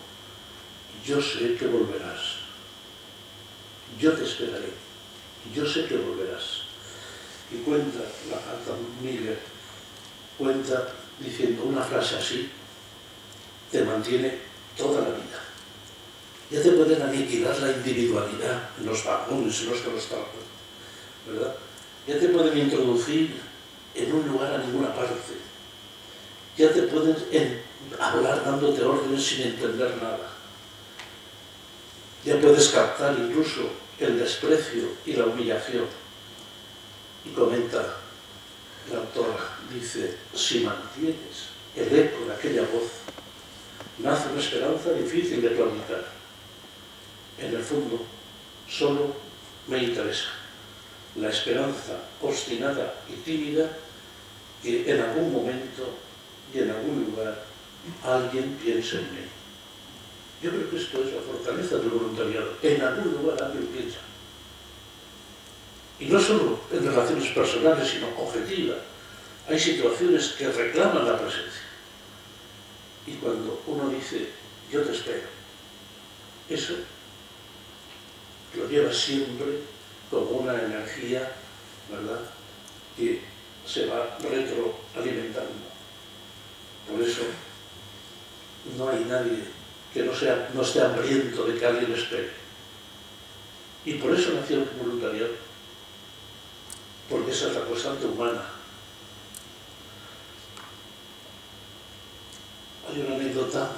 yo sé que volverás, yo te esperaré, yo sé que volverás. Y cuenta la Arthur Müller, cuenta diciendo una frase así, te mantiene toda la vida. Ya te pueden aniquilar la individualidad en los vagones en los que los tratan, ¿verdad? Ya te pueden introducir en un lugar a ninguna parte. Ya te pueden hablar dándote órdenes sin entender nada. Ya puedes captar incluso el desprecio y la humillación. Y comenta la autora, dice, si mantienes el eco de aquella voz, nace una esperanza difícil de planificar. En el fondo, solo me interesa la esperanza obstinada y tímida que en algún momento y en algún lugar alguien piense en mí. Yo creo que esto es la fortaleza del voluntariado. En algún lugar alguien piensa. Y no solo en relaciones personales, sino objetivas. Hay situaciones que reclaman la presencia. Y cuando uno dice, yo te espero, eso lo lleva siempre como una energía, ¿verdad?, que se va retroalimentando. Por eso no hay nadie que no esté hambriento de que alguien le espere. Y por eso nació el voluntariado, porque esa es la constante humana. Hay una anécdota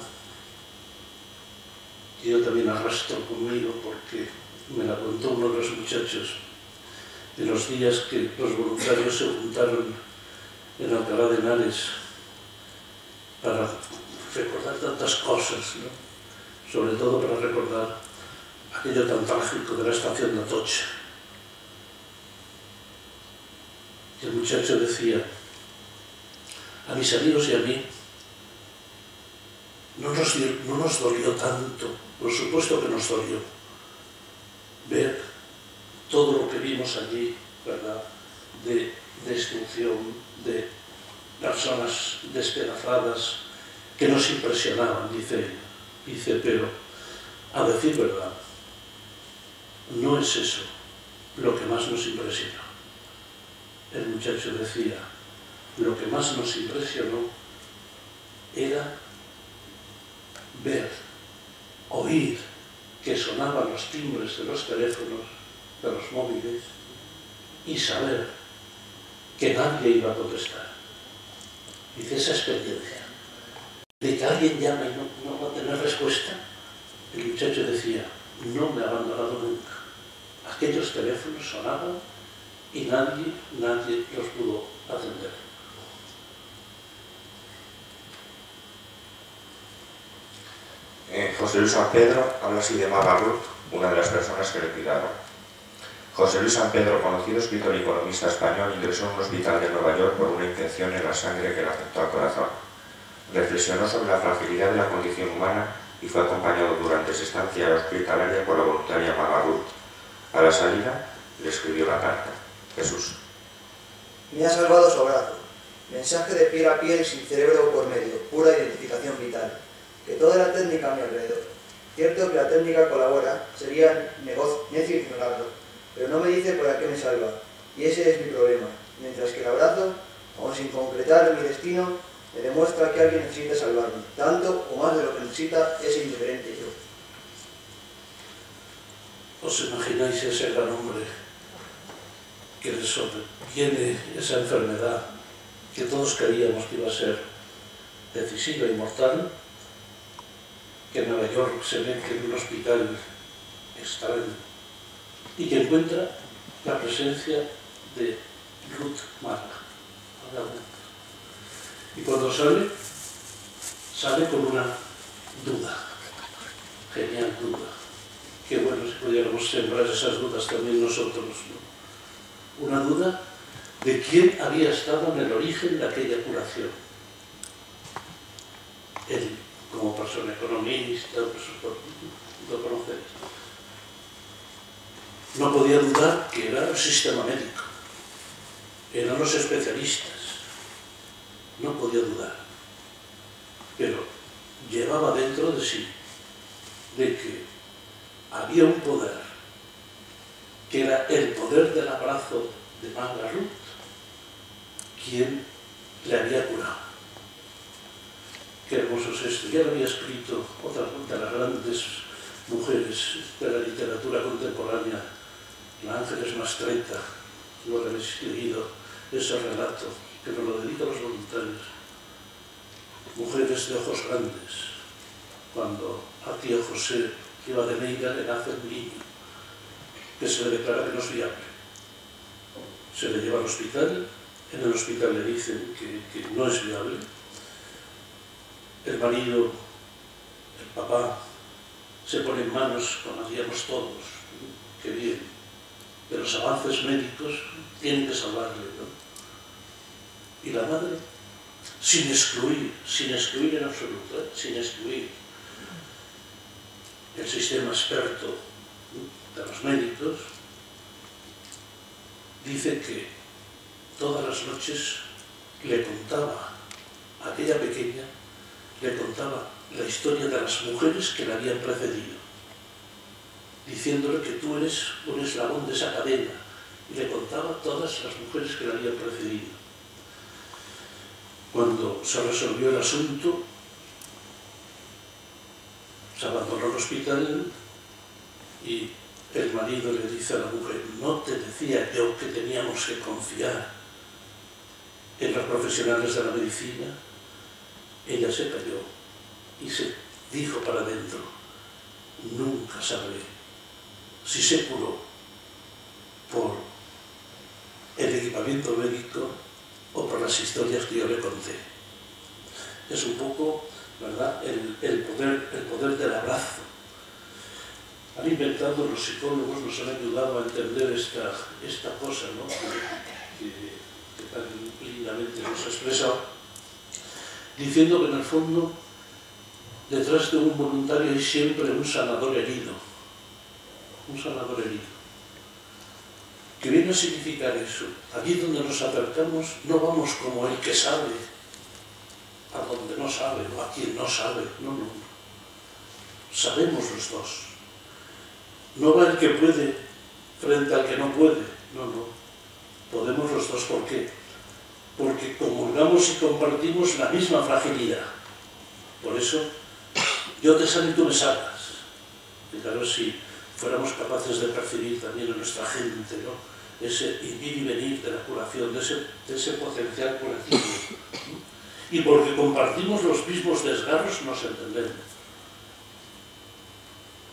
que yo también arrastro conmigo porque me la contó uno de los muchachos en los días que los voluntarios se juntaron en Alcalá de Henares para recordar tantas cosas, ¿no? Sobre todo para recordar aquello tan trágico de la estación de Atocha. Y el muchacho decía: a mis amigos y a mí no nos dolió tanto, por supuesto que nos dolió, ver todo lo que vimos allí, ¿verdad?, de destrucción, de personas despedazadas, que nos impresionaban, dice él. Dice, pero, a decir verdad, no es eso lo que más nos impresionó. El muchacho decía, lo que más nos impresionó era ver, oír que sonaban los timbres de los teléfonos, de los móviles, y saber que nadie iba a contestar. Dice, esa experiencia de que alguien llama y no va a tener respuesta. El muchacho decía, no me ha abandonado nunca. Aquellos teléfonos sonaban y nadie los pudo atender.
José Luis San Pedro habla así de Mama Ruth, una de las personas que le cuidaron. José Luis San Pedro, conocido escritor y economista español, ingresó en un hospital de Nueva York por una infección en la sangre que le afectó al corazón. Reflexionó sobre la fragilidad de la condición humana y fue acompañado durante su estancia hospitalaria por la voluntaria Mama Ruth. A la salida le escribió una carta. Jesús.
Me ha salvado su abrazo. Mensaje de piel a piel sin cerebro por medio, pura identificación vital. Que toda la técnica a mi alrededor. Cierto que la técnica colabora, sería necio ignorarlo, pero no me dice para qué me salva, y ese es mi problema. Mientras que el abrazo, aun sin concretar mi destino, me demuestra que alguien necesita salvarme, tanto o más de lo que necesita ese indiferente yo.
¿Os imagináis ese gran hombre que le sobreviene esa enfermedad que todos creíamos que iba a ser decisiva y mortal? Que en Nueva York se mete en un hospital extraño y que encuentra la presencia de Ruth Marra. Y cuando sale con una duda, genial duda. Qué bueno si pudiéramos sembrar esas dudas también nosotros, ¿no? Una duda de quién había estado en el origen de aquella curación. Él, como persona economista, lo conocéis. No podía dudar que era el sistema médico, eran los especialistas. No podía dudar, pero llevaba dentro de sí de que había un poder, que era el poder del abrazo de Mama Ruth, quien le había curado. Qué hermoso es esto. Ya lo había escrito otra de las grandes mujeres de la literatura contemporánea, la Ángeles Mastretta. Luego habéis leído ese relato que nos lo dedican los voluntarios. Mujeres de ojos grandes. Cuando a tío José iba de Neira le nace un niño que se le declara que no es viable. Se le lleva al hospital, en el hospital le dicen que no es viable. El marido, el papá, se pone en manos, como hacíamos todos, que bien, de los avances médicos tienen que salvarle, ¿no? Y la madre, sin excluir en absoluto, sin excluir el sistema experto de los médicos, dice que todas las noches le contaba a aquella pequeña, le contaba la historia de las mujeres que la habían precedido. diciéndole que tú eres un eslabón de esa cadena, y le contaba todas las mujeres que le habían precedido. Cuando se resolvió el asunto, se abandonó el hospital y el marido le dice a la mujer: no te decía yo que teníamos que confiar en los profesionales de la medicina. Ella se calló y se dijo para adentro: nunca sabré si se curó por el equipamiento médico o por las historias que yo le conté. Es un poco, ¿verdad?, el poder del abrazo. Han inventado, los psicólogos nos han ayudado a entender esta cosa, ¿no?, que tan lindamente nos ha expresado, diciendo que en el fondo detrás de un voluntario hay siempre un sanador herido. Un sanador herido. ¿Qué viene a significar eso? Allí donde nos acercamos no vamos como el que sabe, a donde no sabe o a quien no sabe. No, no. Sabemos los dos. No va el que puede frente al que no puede. No, no. Podemos los dos. ¿Por qué? Porque comulgamos y compartimos la misma fragilidad. Por eso, yo te sano y tú me sanas. Y claro, si fuéramos capaces de percibir también en nuestra gente, ¿no?, ese ir y venir de la curación, de ese potencial curativo. Y porque compartimos los mismos desgarros, nos entendemos.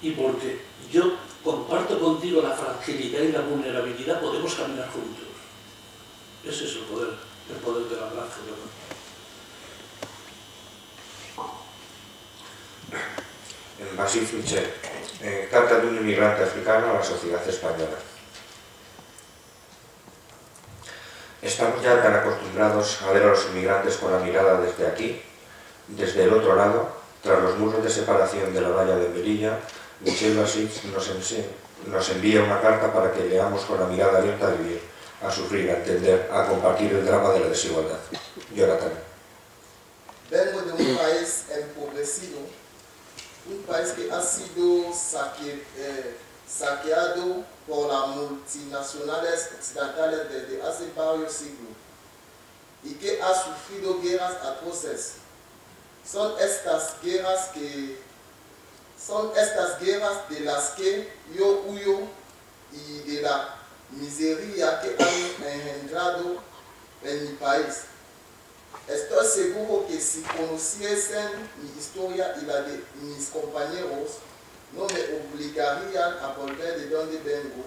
Y porque yo comparto contigo la fragilidad y la vulnerabilidad, podemos caminar juntos. Ese es el poder del abrazo, ¿verdad?
Basif Michel, carta de un inmigrante africano a la sociedad española. Estamos ya tan acostumbrados a ver a los inmigrantes con la mirada desde aquí, desde el otro lado, tras los muros de separación de la valla de Melilla. Michel Basif nos envía una carta para que leamos con la mirada abierta a vivir, a sufrir, a entender, a compartir el drama de la desigualdad. Jonathan.
Vengo de un país empobrecido, un país que ha sido saqueado por las multinacionales occidentales desde hace varios siglos y que ha sufrido guerras atroces. Son estas guerras de las que yo huyo y de la miseria que han engendrado en mi país. Estoy seguro que si conociesen mi historia y la de mis compañeros, no me obligarían a volver de donde vengo,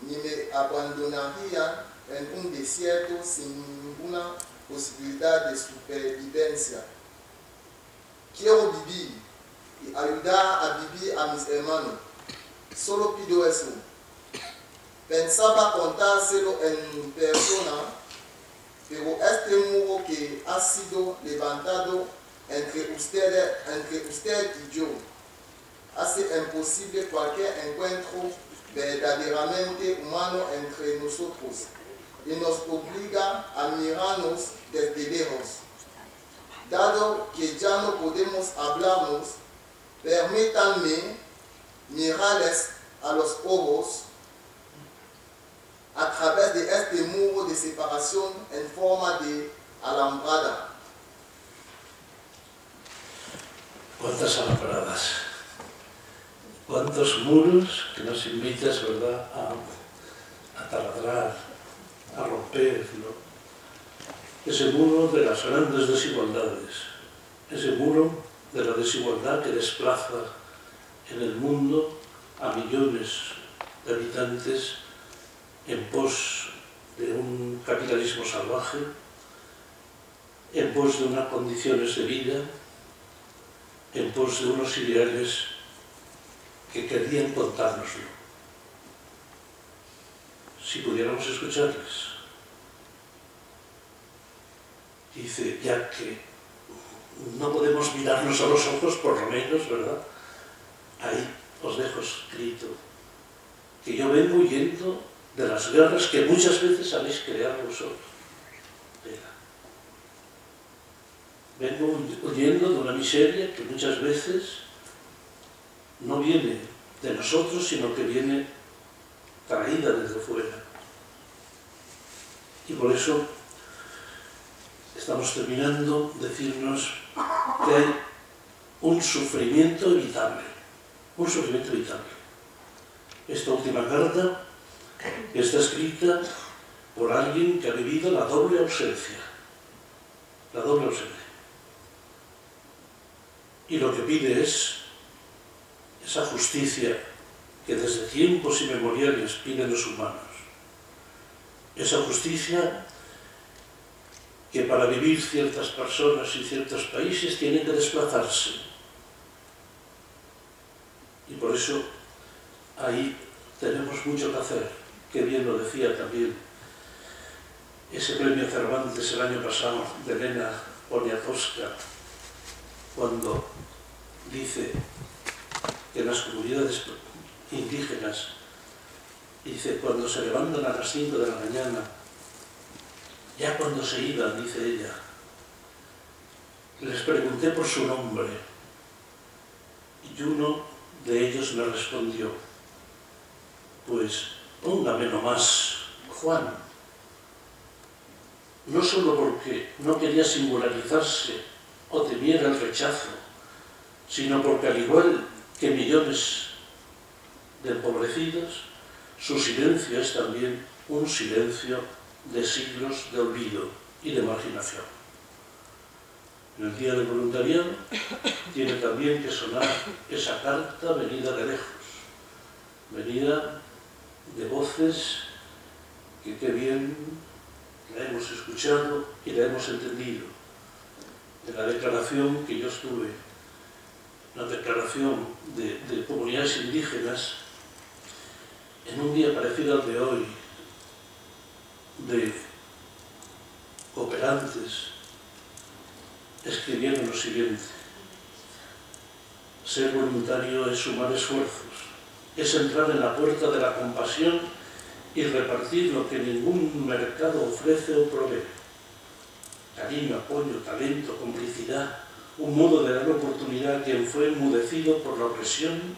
ni me abandonarían en un desierto sin ninguna posibilidad de supervivencia. Quiero vivir y ayudar a vivir a mis hermanos. Solo pido eso. Pensaba contárselo en persona, pero este muro que ha sido levantado entre usted y yo hace imposible cualquier encuentro verdaderamente humano entre nosotros y nos obliga a mirarnos desde lejos. Dado que ya no podemos hablarnos, permítanme mirarles a los ojos a través de este muro de separación en forma de alambrada.
¿Cuántas alambradas? ¿Cuántos muros que nos invitas, verdad, a taladrar, a romper, ¿no? Ese muro de las grandes desigualdades, ese muro de la desigualdad que desplaza en el mundo a millones de habitantes en pos de un capitalismo salvaje, en pos de unas condiciones de vida, en pos de unos ideales que querían contárnoslo. Si pudiéramos escucharles. Dice, ya que no podemos mirarnos a los ojos, por lo menos, ¿verdad? Ahí os dejo escrito que yo vengo huyendo de las guerras que muchas veces habéis creado vosotros. Vengo huyendo de una miseria que muchas veces no viene de nosotros, sino que viene traída desde fuera. Y por eso estamos terminando decirnos que hay un sufrimiento evitable, un sufrimiento evitable. Esta última carta está escrita por alguien que ha vivido la doble ausencia. La doble ausencia. Y lo que pide es esa justicia que desde tiempos inmemoriales piden los humanos. Esa justicia que para vivir ciertas personas y ciertos países tienen que desplazarse. Y por eso ahí tenemos mucho que hacer, que bien lo decía también ese premio Cervantes el año pasado de Elena Poniatowska, cuando dice que en las comunidades indígenas, dice, cuando se levantan a las 5 de la mañana, ya cuando se iban, dice ella, les pregunté por su nombre y uno de ellos me respondió, pues póngame nomás Juan, no solo porque no quería singularizarse o temiera el rechazo, sino porque al igual que millones de empobrecidos, su silencio es también un silencio de siglos de olvido y de marginación. En el Día del Voluntariado tiene también que sonar esa carta venida de lejos, venida de voces que qué bien la hemos escuchado y la hemos entendido. De la declaración que yo estuve, una declaración de comunidades indígenas, en un día parecido al de hoy, de cooperantes, escribieron lo siguiente: ser voluntario es sumar esfuerzos, es entrar en la puerta de la compasión y repartir lo que ningún mercado ofrece o provee. Cariño, apoyo, talento, complicidad, un modo de dar oportunidad a quien fue enmudecido por la opresión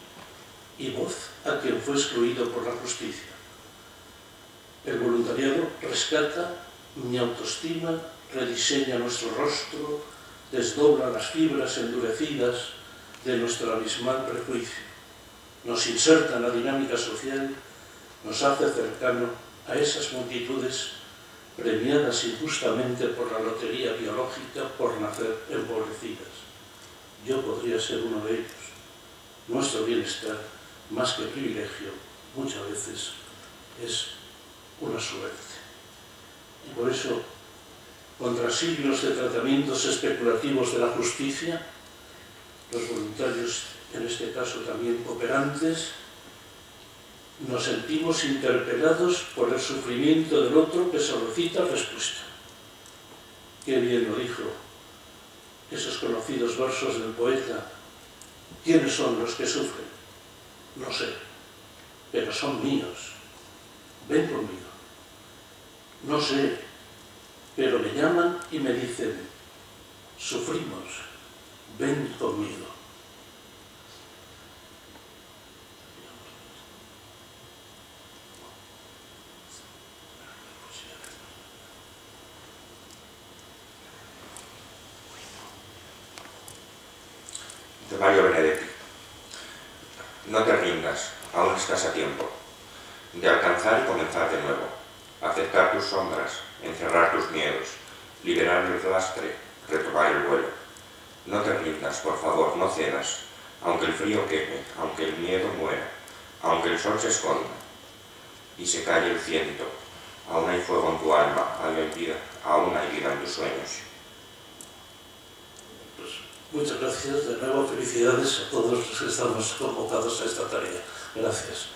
y voz a quien fue excluido por la justicia. El voluntariado rescata mi autoestima, rediseña nuestro rostro, desdobla las fibras endurecidas de nuestro abismal prejuicio, nos inserta en la dinámica social, nos hace cercano a esas multitudes premiadas injustamente por la lotería biológica por nacer empobrecidas. Yo podría ser uno de ellos. Nuestro bienestar, más que privilegio, muchas veces es una suerte. Y por eso, contra siglos de tratamientos especulativos de la justicia, los voluntarios, en este caso también cooperantes, nos sentimos interpelados por el sufrimiento del otro que solicita respuesta. Qué bien lo dijo esos conocidos versos del poeta: ¿quiénes son los que sufren? No sé, pero son míos. Ven conmigo. No sé, pero me llaman y me dicen: sufrimos, ven conmigo.
De Mario Benedetti. No te rindas, aún estás a tiempo de alcanzar y comenzar de nuevo, aceptar tus sombras, encerrar tus miedos, liberar el lastre, retomar el vuelo. No te rindas, por favor, no cedas, aunque el frío queme, aunque el miedo muera, aunque el sol se esconda y se calle el ciento, aún hay fuego en tu alma, aún hay vida en tus sueños.
Muchas gracias, de nuevo felicidades a todos los que estamos convocados a esta tarea. Gracias.